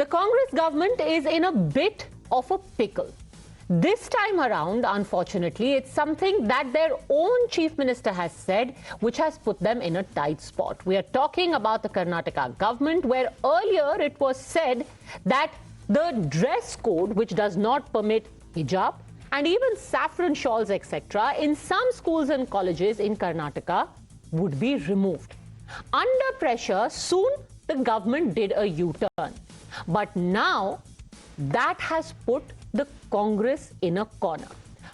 Congress government is in a bit of a pickle. This time around, unfortunately, it's something that their own Chief Minister has said, which has put them in a tight spot. We are talking about the Karnataka government, where earlier it was said that the dress code, which does not permit hijab and even saffron shawls, etc., in some schools and colleges in Karnataka would be removed. Under pressure, soon the government did a U-turn. But now that has put the Congress in a corner.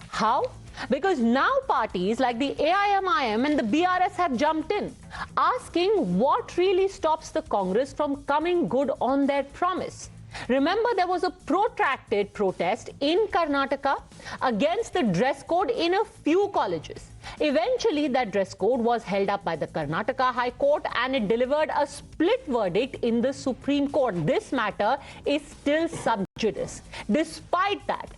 How? Because now parties like the AIMIM and the BRS have jumped in, asking what really stops the Congress from coming good on their promise. Remember, there was a protracted protest in Karnataka against the dress code in a few colleges. Eventually, that dress code was held up by the Karnataka High Court and it delivered a split verdict in the Supreme Court. This matter is still sub judice. Despite that,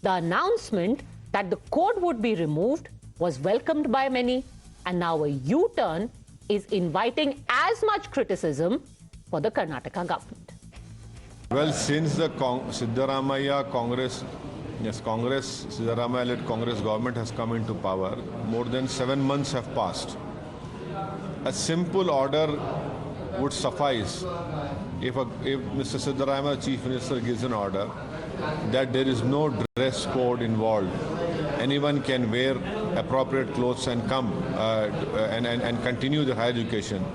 the announcement that the code would be removed was welcomed by many, and now a U-turn is inviting as much criticism for the Karnataka government. Well, since the Siddaramaiah Siddaramaiah-led Congress government has come into power, more than 7 months have passed. A simple order would suffice if Mr. Siddaramaiah, Chief Minister, gives an order that there is no dress code involved. Anyone can wear appropriate clothes and come and continue their higher education.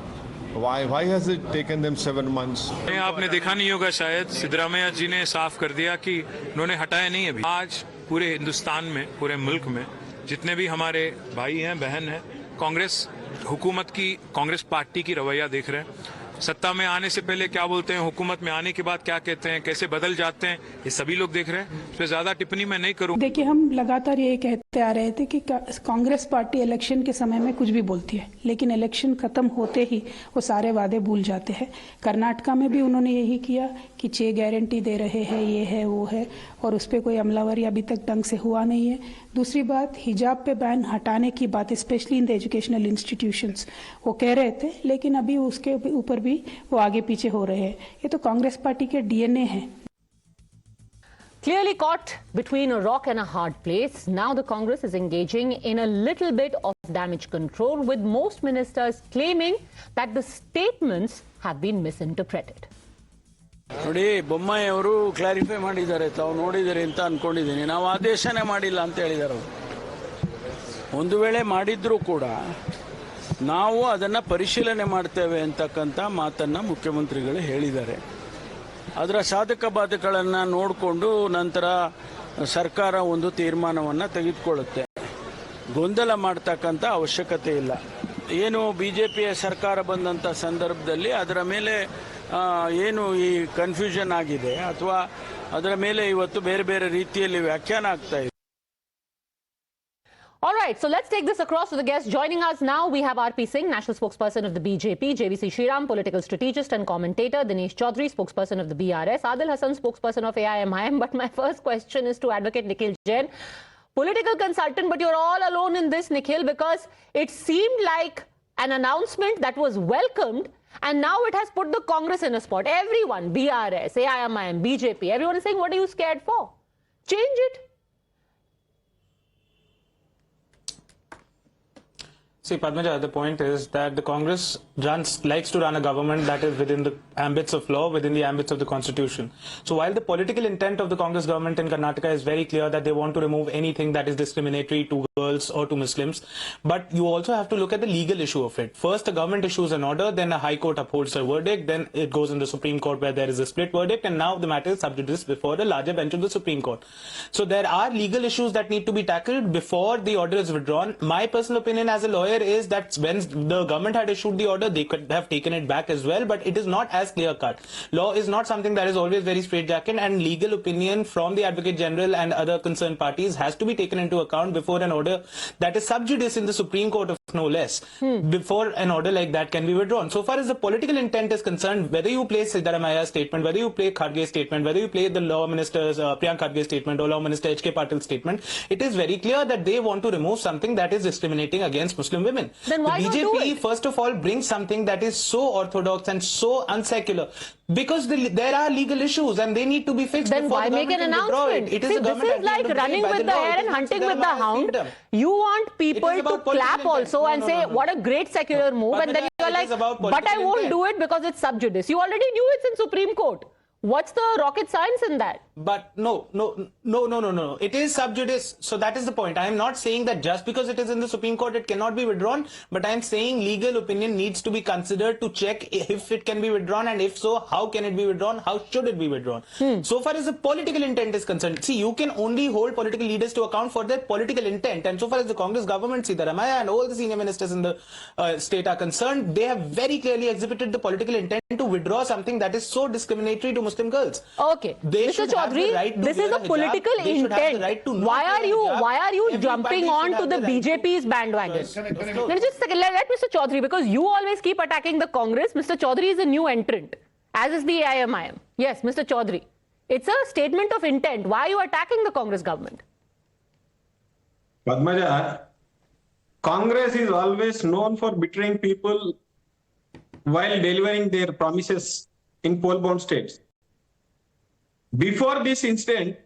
Why has it taken them 7 months? आपने देखा नहीं होगा शायद सिद्धरामैया जी ने साफ कर दिया कि उन्होंने हटाया नहीं अभी। आज पूरे हिंदुस्तान में, पूरे मुल्क में जितने भी हमारे भाई हैं, बहन हैं, कांग्रेस हुकूमत की, कांग्रेस पार्टी की रवैया देख रहे हैं। सत्ता में आने से पहले क्या बोलते हैं, हुकूमत में आने के बाद क्या कहते हैं, कैसे बदल जाते हैं, ये सभी लोग देख रहे हैं। इस पे ज्यादा टिप्पणी मैं नहीं करूं। देखिए, हम लगातार ये कहते आ रहे थे कि कांग्रेस पार्टी इलेक्शन के समय में कुछ भी बोलती है, लेकिन इलेक्शन खत्म होते ही वो सारे वादे भूल जाते हैं। कर्नाटका में भी उन्होंने यही किया कि 6 गारंटी दे रहे हैं, ये है वो है, और उस पर कोई अमलावरी अभी तक ढंग से हुआ नहीं है। दूसरी बात, हिजाब पे बैन हटाने की बात, specially in the educational institutions, वो कह रहे थे, लेकिन अभी उसके ऊपर भी वो आगे पीछे हो रहे हैं। ये तो कांग्रेस पार्टी के डीएनए है। Clearly caught between a rock and a hard place, now the Congress is engaging in a little bit of damage control, with most ministers claiming that the statements have been misinterpreted. ನೋಡಿ, ಬೊಮ್ಮಾಯಿ ಅವರು clarify ಮಾಡಿದ್ದಾರೆ, ತಾವು ನೋಡಿದರೆ ಅಂತ ಅನ್ಕೊಂಡಿದ್ದೀನಿ. ನಾವು ಆದೇಶನೇ ಮಾಡಿಲ್ಲ ಅಂತ ಹೇಳಿದ್ದಾರೆ ಅವರು. ಒಂದು ವೇಳೆ ಮಾಡಿದ್ರೂ ಕೂಡ ನಾವು ಅದನ್ನ ಪರಿಶೀಲನೆ ಮಾಡ್ತೇವೆ ಅಂತಕ್ಕಂಥ ಮಾತನ್ನ ಮುಖ್ಯಮಂತ್ರಿಗಳು ಹೇಳಿದ್ದಾರೆ. ಅದರ ಸಾಧಕ ಬಾಧಕಗಳನ್ನು ನೋಡಿಕೊಂಡು ನಂತರ ಸರ್ಕಾರ ಒಂದು ತೀರ್ಮಾನವನ್ನು ತೆಗೆದುಕೊಳ್ಳುತ್ತೆ. ಗೊಂದಲ ಮಾಡ್ತಕ್ಕಂಥ ಅವಶ್ಯಕತೆ ಇಲ್ಲ. ಏನು ಬಿಜೆಪಿಯ ಸರ್ಕಾರ ಬಂದಂಥ ಸಂದರ್ಭದಲ್ಲಿ ಅದರ ಮೇಲೆ ಏನು ಈ ಕನ್ಫ್ಯೂಷನ್ ಆಗಿದೆ ಅಥವಾ ಅದರ ಮೇಲೆ ಇವತ್ತು ಬೇರೆ ಬೇರೆ ರೀತಿಯಲ್ಲಿ ವ್ಯಾಖ್ಯಾನ ಆಗ್ತಾ ಇದೆ. All right, so let's take this across to the guests. Joining us now, we have R.P. Singh, national spokesperson of the BJP, JVC Shriram, political strategist and commentator, Dinesh Chaudhary, spokesperson of the BRS, Aadil Hasan, spokesperson of AIMIM. But my first question is to Advocate Nikhil Jain, political consultant, but you're all alone in this, Nikhil, because it seemed like an announcement that was welcomed, and now it has put the Congress in a spot. Everyone, BRS, AIMIM, BJP, everyone is saying, what are you scared for? Change it. See, Padmaja, the point is that the Congress likes to run a government that is within the ambits of law, within the ambits of the Constitution. So while the political intent of the Congress government in Karnataka is very clear that they want to remove anything that is discriminatory to girls or to Muslims, but you also have to look at the legal issue of it. First, the government issues an order, then a High Court upholds a verdict, then it goes in the Supreme Court where there is a split verdict, and now the matter is sub judice before the larger bench of the Supreme Court. So there are legal issues that need to be tackled before the order is withdrawn. My personal opinion as a lawyer is that when the government had issued the order, they could have taken it back as well, but it is not as clear cut. Law is not something that is always very straightjacket, and legal opinion from the Advocate General and other concerned parties has to be taken into account before an order that is sub judice in the Supreme Court of no less, before an order like that can be withdrawn. So far as the political intent is concerned, whether you play Siddaramaiah's statement, whether you play Kharge's statement, whether you play the Law Minister's Priyank Kharge's statement or Law Minister H.K. Patil's statement, it is very clear that they want to remove something that is discriminating against Muslim women. Then why the not do BJP, it? first of all, brings something that is so orthodox and so unsecular. Because there are legal issues and they need to be fixed. Then why make an announcement? It is See, this is like running with the hare and hunting with the hound. You want people to clap also and say, what a great secular move. And then you're like, but I won't do it because it's sub judice. You already knew it's in Supreme Court. What's the rocket science in that? But no. It is sub judice. So that is the point. I am not saying that just because it is in the Supreme Court, it cannot be withdrawn. But I am saying legal opinion needs to be considered to check if it can be withdrawn. And if so, how can it be withdrawn? How should it be withdrawn? So far as the political intent is concerned, see, you can only hold political leaders to account for their political intent. And so far as the Congress government, Siddaramaiah and all the senior ministers in the state are concerned, they have very clearly exhibited the political intent to withdraw something that is so discriminatory to Muslim girls. Okay, Mr. Chaudhary, this is a political intent. Why are you jumping on to the BJP's bandwagon? Let Mr. Chaudhary, because you always keep attacking the Congress. Mr. Chaudhary is a new entrant, as is the AIMIM. Yes, Mr. Chaudhary. It's a statement of intent. Why are you attacking the Congress government? Padmaja, Congress is always known for betraying people while delivering their promises in poll-bound states. Before this incident,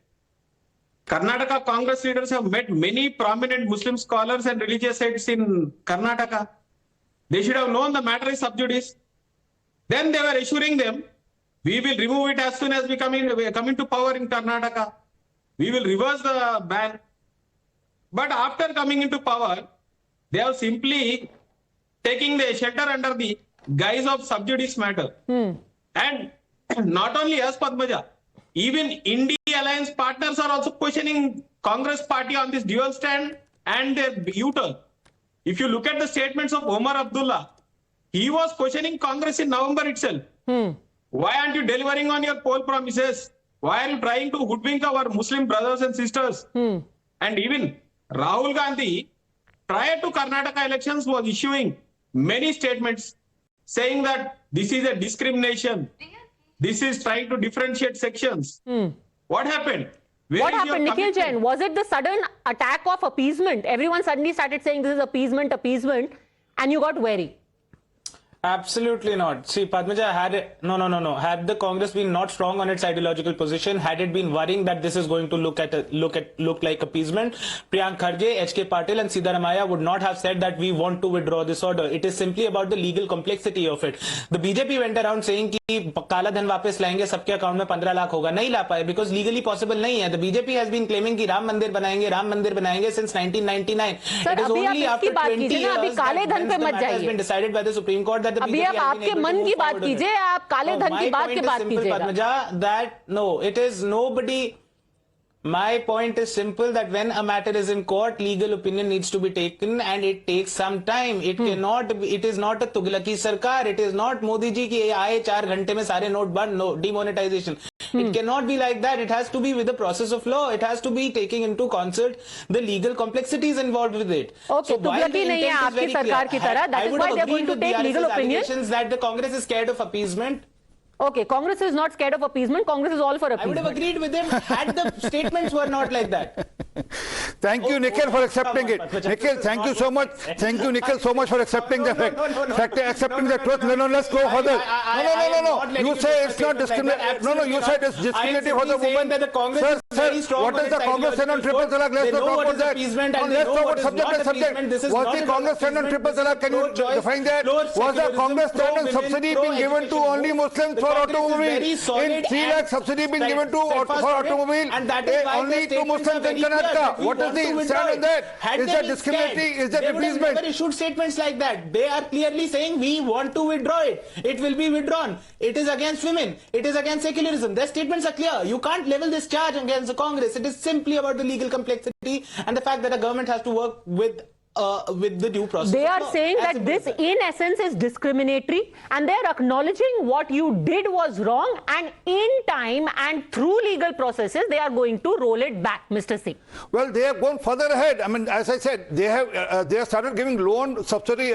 Karnataka Congress leaders have met many prominent Muslim scholars and religious heads in Karnataka. They should have known the matter is sub judice. Then they were assuring them, we will remove it as soon as we come into power in Karnataka. We will reverse the ban. But after coming into power, they are simply taking the shelter under the guise of sub judice matter. And not only us, Padmaja, even India alliance partners are also questioning Congress party on this dual stand and their U-turn. If you look at the statements of Omar Abdullah, he was questioning Congress in November itself. Why aren't you delivering on your poll promises? Why are you trying to hoodwink our Muslim brothers and sisters? And even Rahul Gandhi, prior to Karnataka elections, was issuing many statements saying that this is a discrimination. This is trying to differentiate sections. What happened? What happened, Nikhil Jain? Was it the sudden attack of appeasement? Everyone suddenly started saying this is appeasement, and you got wary. Absolutely not. See, Padmaja, had the Congress been not strong on its ideological position, had it been worrying that this is going to look like appeasement, Priyank Kharge, H.K. Patil and Siddaramaiah would not have said that we want to withdraw this order. It is simply about the legal complexity of it. The BJP went around saying कि काला धन वापस लाएंगे, सबके account में 15 लाख होगा. नहीं ला पाए because legally possible नहीं है. The BJP has been claiming कि राम मंदिर बनाएंगे since 1999. Sir, it is only after 20 years that the matter has been decided by the Supreme Court that the अभी आप आपके मन की बात कीजिए, आप काले धन की बात कीजिएगा. That no, it is nobody. My point is simple that when a matter is in court, legal opinion needs to be taken and it takes some time. It cannot. It is not a Tughlaki Sarkar. It is not Modi ji ki aaye 4 घंटे में सारे note बंद, no demonetization. It cannot be like that. It has to be with the process of law. It has to be taking into concert the legal complexities involved with it. Okay, Tughlaki नहीं है आपकी सरकार की तरह. That is why they are going to take legal opinion. That the Congress is scared of appeasement. Okay, Congress is not scared of appeasement. Congress is all for appeasement. I would have agreed with him had the statements were not like that. Thank you, Nikhil, for accepting it. Nikhil, thank you so much. Thank you, Nikhil, so much for accepting the fact. Accepting the truth. No, let's go further. No. You say it's not discriminatory. No, you said it's discriminatory for the woman. Sir, what is the Congress stand on triple talaq? Let's not talk about that. Let's talk about subject. Was the Congress stand on triple talaq? Can you define that? Was the Congress stand on subsidy being given to only Muslims for automobile? In 3 lakh subsidy being given to for automobile only to Muslims in Karnataka. What is the stand on that? Is that discriminatory? Is that appeasement? They never issued statements like that. They are clearly saying we want to withdraw it. It will be withdrawn. It is against women. It is against secularism. Their statements are clear. You can't level this charge against the Congress. It is simply about the legal complexity and the fact that a government has to work with the due process. They are saying that this in essence is discriminatory and they are acknowledging what you did was wrong, and in time and through legal processes they are going to roll it back, Mr. Singh. Well, they have gone further ahead. I mean, as I said, they have started giving loan subsidy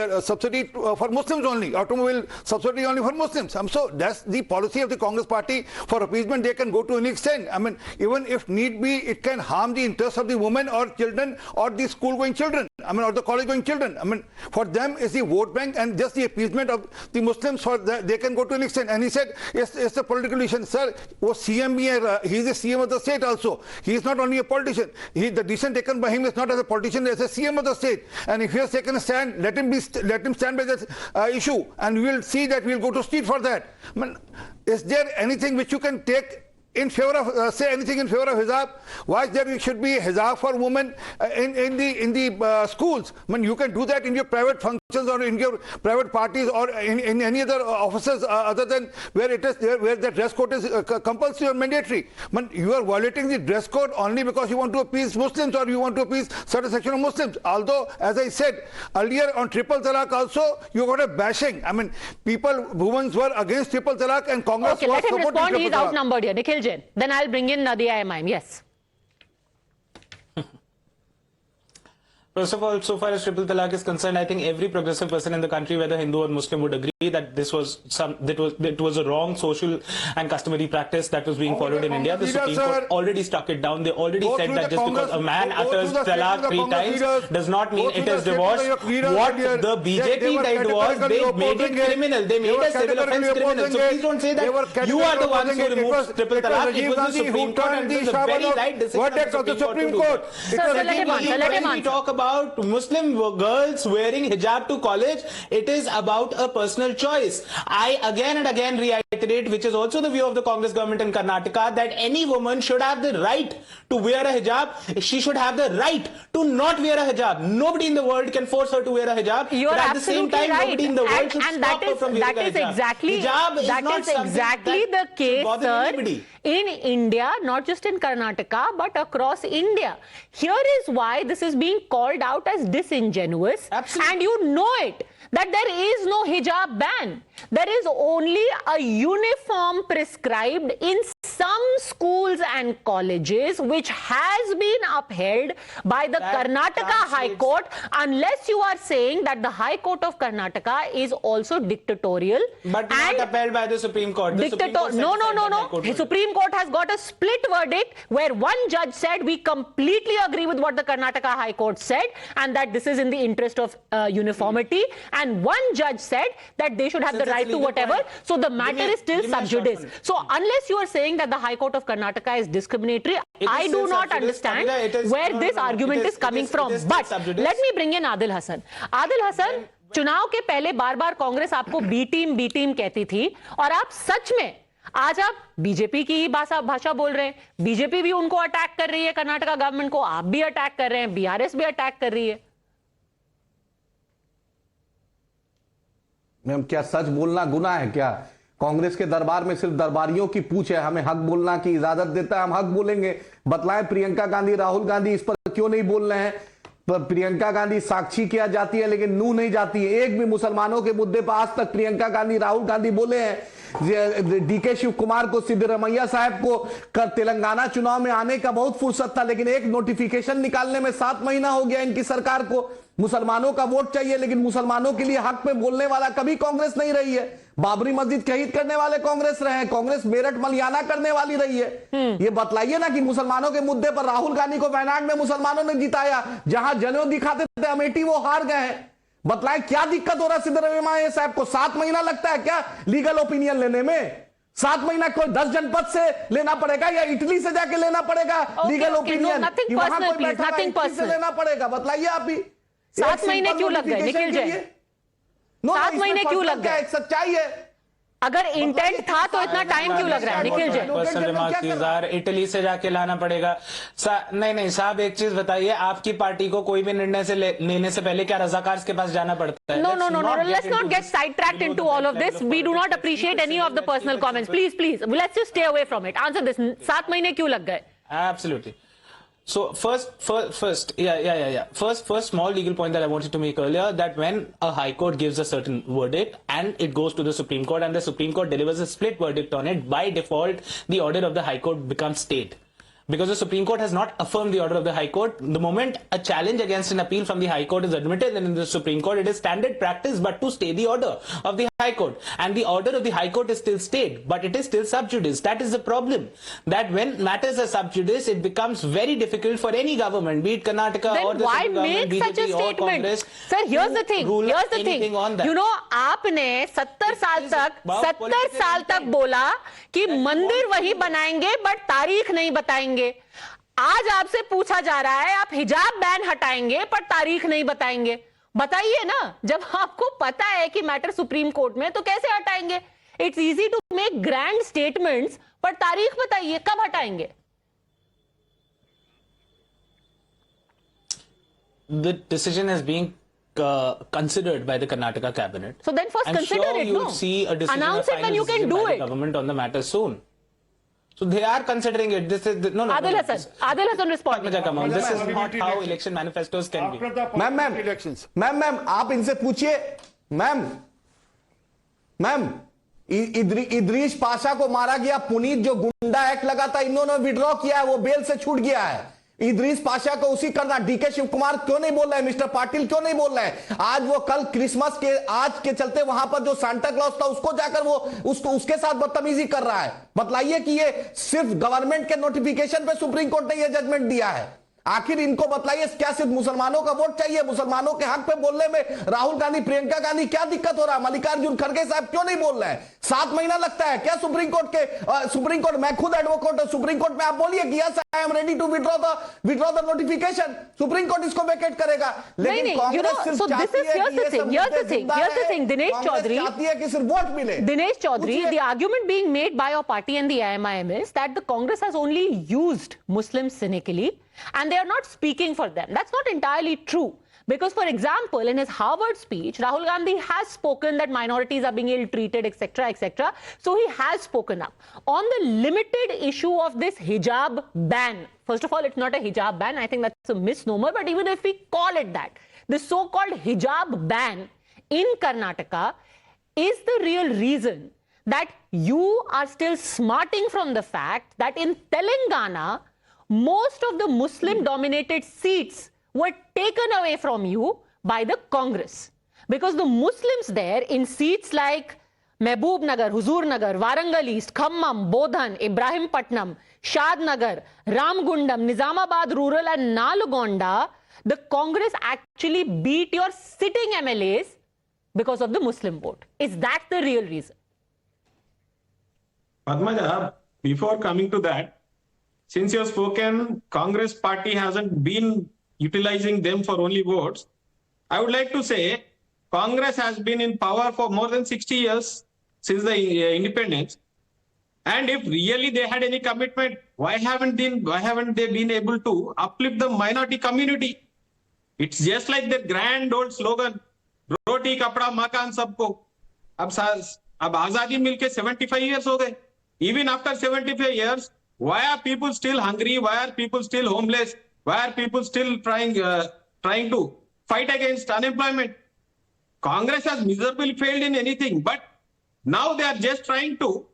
for Muslims only, automobile subsidy only for Muslims. So that's the policy of the Congress party. For appeasement, they can go to an extent. I mean, even if need be, it can harm the interests of the women or children or the school-going children. I mean, or the college-going children. I mean, for them, it's the vote bank and just the appeasement of the Muslims. For that, they can go to an extent. And he said, it's a political decision. Sir, CM he's the CM of the state also. He is not only a politician. The decision taken by him is not as a politician, as a CM of the state. And if he has taken a stand, let him stand by this issue, and we will see that we will go to street for that. I mean, is there anything which you can take in favor of, say anything in favor of hijab? Why there should be hijab for women in the schools? I mean, you can do that in your private functions or in your private parties or in any other offices other than where it is where the dress code is compulsory or mandatory. I mean, you are violating the dress code only because you want to appease Muslims or you want to appease certain section of Muslims. Although, as I said earlier on triple talaq also, you got a bashing. I mean, women were against triple talaq and Congress okay, was let him supporting respond. triple He's talaq. outnumbered here. Nikhil, then I'll bring in the IMIM. Yes. First of all, so far as triple talaq is concerned, I think every progressive person in the country, whether Hindu or Muslim, would agree that this was it was a wrong social and customary practice that was being followed in India. The Supreme Court already struck it down. They already said that just because a man utters talaq 3 times does not mean it is divorce. What the BJP did was they made it criminal. They made a civil offence criminal. So please don't say that you are the ones who removed triple talaq. It was the Supreme Court, and it was a very right decision of the Supreme Court to do that. When we talk about Muslim girls wearing hijab to college, it is about a personal choice. I again and again reiterate, which is also the view of the Congress government in Karnataka, that any woman should have the right to wear a hijab. She should have the right to not wear a hijab. Nobody in the world can force her to wear a hijab. You are but at the same time, right. nobody in the world should stop her from wearing a hijab. That is exactly the case, sir, anybody in India, not just in Karnataka, but across India. Here is why this is being called out as disingenuous. Absolutely. And you know it, that there is no hijab ban. There is only a uniform prescribed in some schools and colleges, which has been upheld by the Karnataka High Court, unless you are saying that the High Court of Karnataka is also dictatorial. But not upheld by the Supreme Court. The The Supreme Court has got a split verdict where one judge said we completely agree with what the Karnataka High Court said and that this is in the interest of uniformity, and one judge said that they should have the right to whatever. So the matter is still sub judice. So unless you are saying that the High Court of Karnataka is discriminatory, I do not understand where this argument is coming from. But let me bring in Aadil Hasan. Aadil Hasan, चुनाव के पहले बार-बार कांग्रेस आपको B team कहती थी और आप सच में आज आप बीजेपी की ही भाषा बोल रहे हैं. बीजेपी भी उनको अटैक कर रही है, कर्नाटका गवर्नमेंट को आप भी अटैक कर रहे हैं, बीआरएस भी अटैक कर रही है. मैम, क्या सच बोलना गुनाह है क्या? कांग्रेस के दरबार में सिर्फ दरबारियों की पूछ है, हमें हक बोलना की इजाजत देता है, हम हक बोलेंगे. बतलाएं प्रियंका गांधी, राहुल गांधी इस पर क्यों नहीं बोल रहे हैं? प्रियंका गांधी साक्षी किया जाती है लेकिन नू नहीं जाती है. एक भी मुसलमानों के मुद्दे पर आज तक प्रियंका गांधी, राहुल गांधी बोले हैं? डीके शिव कुमार को, सिद्धरमैया साहब को कर तेलंगाना चुनाव में आने का बहुत फुर्सत था, लेकिन एक नोटिफिकेशन निकालने में 7 महीना हो गया इनकी सरकार को. मुसलमानों का वोट चाहिए लेकिन मुसलमानों के लिए हक पे बोलने वाला कभी कांग्रेस नहीं रही है. बाबरी मस्जिद शहीद करने वाले कांग्रेस रहे हैं, कांग्रेस मेरठ मलियाना करने वाली रही है. ये बतलाइए ना कि मुसलमानों के मुद्दे पर राहुल गांधी को वायनाड में मुसलमानों ने जिताया, जहां जनेऊ दिखाते थे अमेठी वो हार गए हैं. बतलाएं क्या दिक्कत हो रहा है सिद्धरमैया साहब को? 7 महीना लगता है क्या लीगल ओपिनियन लेने में? 7 महीना कोई 10 जनपद से लेना पड़ेगा या इटली से जाके लेना पड़ेगा लीगल ओपिनियन? वहां कोई बैठा से लेना पड़ेगा? बतलाइए आप ही. 7 महीने क्यों लग गए निखिल जैन? 7 महीने क्यों लग गए? सच्चाई है. अगर इंटेंट था तो इतना टाइम क्यों लग रहा है निखिल जैन? इटली से जाके लाना पड़ेगा. नहीं साहब, एक चीज बताइए, आपकी पार्टी को कोई भी निर्णय से लेने से पहले क्या रजाकार के पास जाना पड़ता है? No. Let's not get sidetracked into all of this. We do not appreciate any of the personal comments. Please. Let's just stay away from it. Answer this. 7 महीने क्यों लग गए? Absolutely. So first, small legal point that I wanted to make earlier, that when a High Court gives a certain verdict and it goes to the Supreme Court and the Supreme Court delivers a split verdict on it, by default, the order of the High Court becomes stayed. because the Supreme Court has not affirmed the order of the High Court. The moment a challenge against an appeal from the High Court is admitted, then in the Supreme Court, it is standard practice but to stay the order of the High Court. And the order of the High Court is still stayed, but it is still sub judice. That is the problem. That when matters are sub judice, it becomes very difficult for any government, be it Karnataka then or the why government, make such a BJP or statement? Congress. Sir, here's the thing. Here's the thing. You know, आपने 70 साल तक बोला कि मंदिर वही बनाएंगे but तारीख नहीं बताएंगे. आज आपसे पूछा जा रहा है आप हिजाब बैन हटाएंगे पर तारीख नहीं बताएंगे. बताइए ना, जब आपको पता है कि मैटर सुप्रीम कोर्ट में, तो कैसे हटाएंगे? It's easy to make grand statements, पर तारीख बताइए कब हटाएंगे? The decision is being considered by the Karnataka cabinet. So then first consider sure it, you no? will see a decision, Announce it when you can do by it. The government on the matter soon. So they are considering it. This is no. Adil Hasan respond. This is not how election manifestos can be. Ma'am आप इनसे पूछिए. Ma'am Idris Pasha को मारा गया, पुनीत जो गुंडा act लगा था, इन्होंने विड्रॉ किया है, वो बेल से छूट गया है. इदरीस पाशा को उसी करना. डीके शिव कुमार क्यों नहीं बोल रहे हैं? मिस्टर पाटिल क्यों नहीं बोल रहे हैं? आज वो कल क्रिसमस के आज के चलते वहां पर जो सांता क्लॉज था उसको जाकर वो उसके साथ बदतमीजी कर रहा है. बतलाइए कि ये सिर्फ गवर्नमेंट के नोटिफिकेशन पे सुप्रीम कोर्ट ने ये जजमेंट दिया है. आखिर इनको बतलाइए, क्या सिर्फ मुसलमानों का वोट चाहिए? मुसलमानों के हक पे बोलने में राहुल गांधी, प्रियंका गांधी क्या दिक्कत हो रहा है? मल्लिकार्जुन खड़गे साहब क्यों नहीं बोल रहे हैं? 7 महीना लगता है क्या सुप्रीम कोर्ट? मैं खुद एडवोकेट हूं. सुप्रीम कोर्ट में आप बोलिए कि yes I am ready to withdraw the notification. Supreme court इसको वेकेट करेगा. लेकिन कांग्रेस सिर्फ चाहती है Dinesh Chaudhary, the argument being made by your party and the AMIM is that the Congress has only used Muslims cynically and they are not speaking for them. That's not entirely true. Because, for example, in his Harvard speech, Rahul Gandhi has spoken that minorities are being ill-treated, etc., etc. So he has spoken up. On the limited issue of this hijab ban, first of all, it's not a hijab ban. I think that's a misnomer. But even if we call it that, the so-called hijab ban in Karnataka is the real reason that you are still smarting from the fact that in Telangana, most of the Muslim-dominated seats were taken away from you by the Congress. Because the Muslims there in seats like Mehboob Nagar, Huzur Nagar, Warangal East, Khammam, Bodhan, Ibrahimpatnam, Shad Nagar, Ramgundam, Nizamabad Rural and Nalgonda, the Congress actually beat your sitting MLAs because of the Muslim vote. Is that the real reason? Padmaja, before coming to that, since you have spoken, Congress party hasn't been utilizing them for only votes. I would like to say Congress has been in power for more than 60 years since the independence. And if really they had any commitment, why haven't they been able to uplift the minority community? It's just like the grand old slogan, roti, kapda, makan, sabko. Ab azadi milke 75 years ho gaye. Even after 75 years, why are people still hungry? Why are people still homeless? Why are people still trying to fight against unemployment? Congress has miserably failed in anything, but now they are just trying to,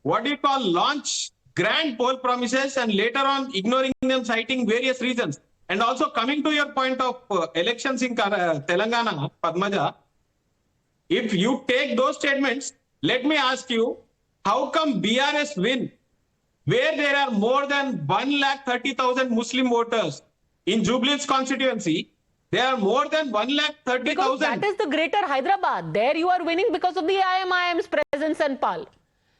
launch grand poll promises and later on ignoring them, citing various reasons. And also coming to your point of elections in Telangana, Padmaja, if you take those statements, let me ask you, how come BRS win? Where there are more than 130,000 Muslim voters in Jubilee's constituency, there are more than 130,000. Because that is the greater Hyderabad. There you are winning because of the IMIM's presence and pal.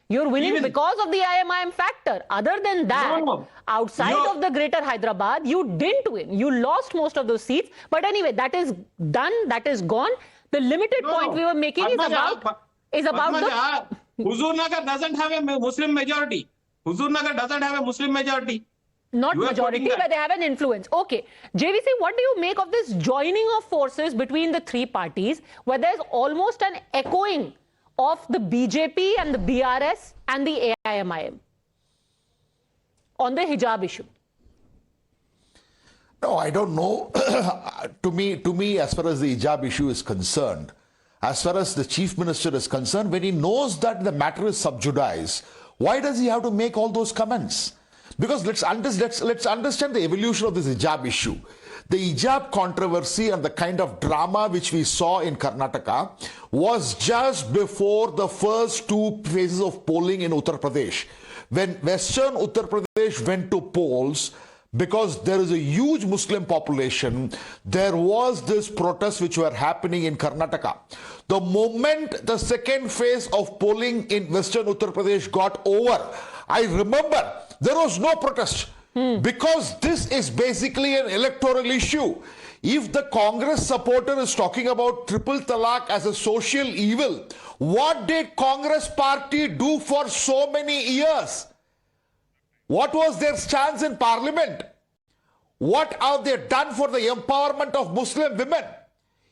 You're winning because of the IMIM factor. Other than that, outside of the greater Hyderabad, you didn't win. You lost most of those seats. But anyway, that is done. That is gone. The limited point we were making is about the... Huzur Nagar doesn't have a Muslim majority. Huzur Nagar doesn't have a Muslim majority. Not majority, but they have an influence. Okay. JVC, what do you make of this joining of forces between the three parties, where there's almost an echoing of the BJP and the BRS and the AIMIM on the hijab issue? No, I don't know. To me, as far as the hijab issue is concerned, as far as the Chief Minister is concerned, when he knows that the matter is sub judice, why does he have to make all those comments? Because let's understand the evolution of this hijab issue. The hijab controversy and the kind of drama which we saw in Karnataka was just before the first two phases of polling in Uttar Pradesh. When Western Uttar Pradesh went to polls, because there is a huge Muslim population, there was this protest which were happening in Karnataka. The moment the second phase of polling in Western Uttar Pradesh got over, I remember there was no protest. Because this is basically an electoral issue. If the Congress supporter is talking about triple talaq as a social evil, what did Congress party do for so many years? What was their stance in parliament? What have they done for the empowerment of Muslim women?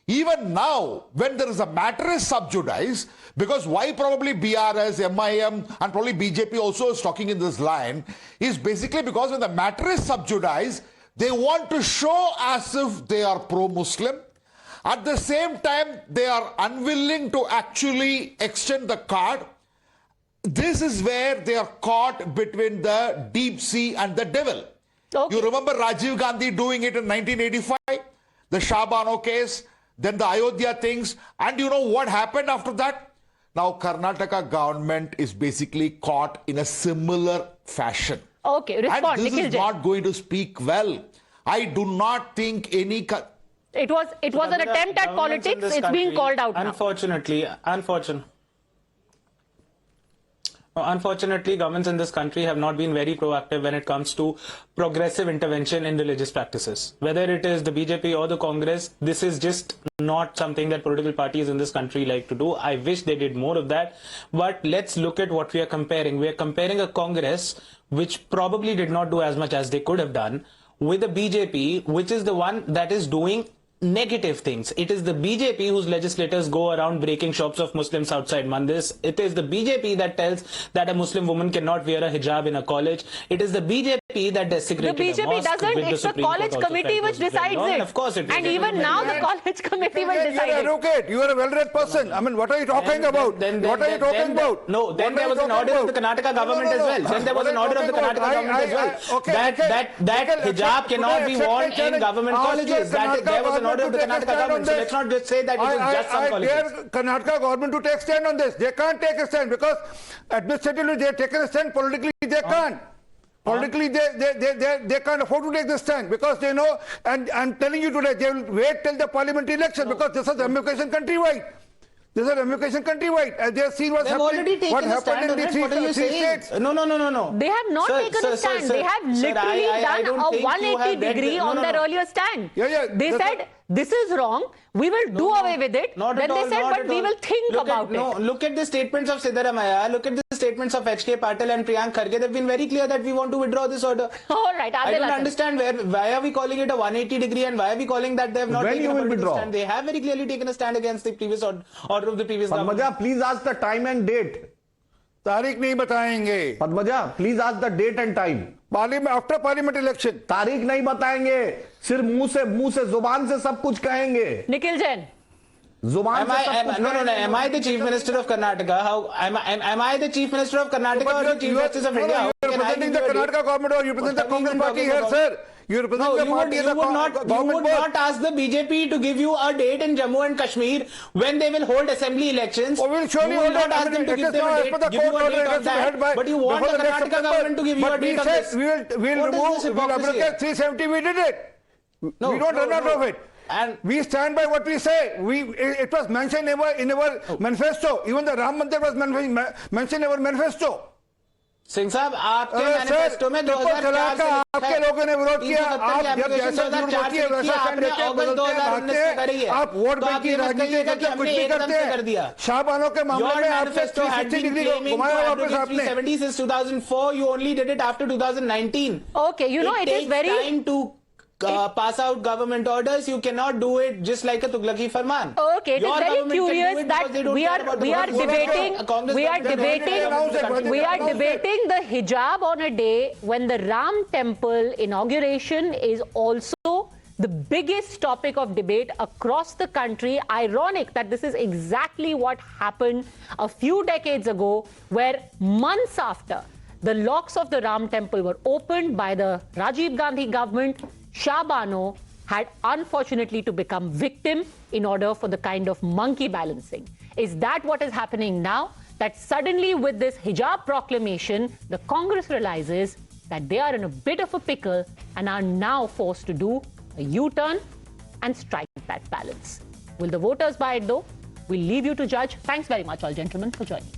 Even now, when there is a matter is sub judice, because why probably BRS, MIM and probably BJP also is talking in this line, is basically because when the matter is sub judice, they want to show as if they are pro-Muslim. At the same time, they are unwilling to actually extend the card. This is where they are caught between the deep sea and the devil. Okay. You remember Rajiv Gandhi doing it in 1985, the Shah Bano case, then the Ayodhya things, and you know what happened after that? Now Karnataka government is basically caught in a similar fashion. Okay, respond. And this is not going to speak well. I do not think any... It was an attempt at politics. It's being called out now. Unfortunately, governments in this country have not been very proactive when it comes to progressive intervention in religious practices. Whether it is the BJP or the Congress, this is just not something that political parties in this country like to do. I wish they did more of that. But let's look at what we are comparing. We are comparing a Congress which probably did not do as much as they could have done with a BJP, which is the one that is doing negative things. It is the BJP whose legislators go around breaking shops of Muslims outside mandirs. It is the BJP that tells that a Muslim woman cannot wear a hijab in a college. It is the BJP that desecrated the BJP a mosque. Doesn't. It's the college committee which decides it. Of course it is. And even now the college committee will decide it. You are advocate. You are a well-read person. I mean, what are you talking about? What are you talking about? No, then there was an order of the Karnataka government as well. Then there was an order of the Karnataka government as well. That hijab cannot be worn in government colleges. There was an order of the Karnataka government. So let's not just say that it is just some colleges. I dare Karnataka government to take stand on this. They can't take a stand because administratively they have taken a stand. Politically they can't. Politically they can't afford to take this stand because they know, and I'm telling you today, they will wait till the parliamentary election because this is ramification countrywide. This is a ramification countrywide. As they have seen what's happening, what happened in the three states. No. They have not taken a stand. They have literally done a 180 degree on their earlier stand. They said, this is wrong. We will do away with it. Then they said, but we will think about it. No, look at the statements of Siddaramaiah. Look at the statements of HK Patil and Priyank Kharge. They've been very clear that we want to withdraw this order. All right, I don't understand why are we calling it a 180 degree and why are we calling that they have not taken a political stand. They have very clearly taken a stand against the previous order of the previous government. Padmaja, please ask the time and date. तारीख नहीं बताएंगे. Padmaja, please ask the date and time. After parliament election. तारीख नहीं बताएंगे. सिर्फ मुंह से जुबान से सब कुछ कहेंगे. Nikhil Jain. Am I the Chief Minister of Karnataka? Am I the Chief Minister of Karnataka or the Chief Justice of India? You are representing the Karnataka government or you represent the Congress party here, sir. You represent the party as a government. You would not ask the BJP to give you a date in Jammu and Kashmir when they will hold assembly elections. You will not ask them to give them a date on that. But you want the Karnataka government to give you a date on this. We will remove, we will abrogate 370. We did it. We don't run out of it. And we stand by what we say. It was mentioned in our manifesto. Even the Ram Mandir was mentioned in our manifesto. Singh साहब आपके manifesto में 2004 से आपके लोगों ने विरोध किया. आप जब जैसा होती है वैसा स्टैंड लेते हैं, बदलते हैं, भागते हैं. आप वोट बैंक की राजनीति करते हैं, कुछ भी करते हैं. शाहबानों के मामले में आपने 360 डिग्री घुमाया वापस आपने. 70 since 2004. You only did it after 2019. Okay, you know it is very time to pass out government orders. You cannot do it just like a Tughlaqi farman. Okay, it is very curious that we are debating the hijab on a day when the Ram temple inauguration is also the biggest topic of debate across the country. Ironic that this is exactly what happened a few decades ago, where months after The locks of the Ram temple were opened by the Rajiv Gandhi government. Shah Bano had unfortunately to become victim in order for the kind of monkey balancing. Is that what is happening now? That suddenly with this hijab proclamation, the Congress realizes that they are in a bit of a pickle and are now forced to do a U-turn and strike that balance. Will the voters buy it though? We'll leave you to judge. Thanks very much all gentlemen for joining me.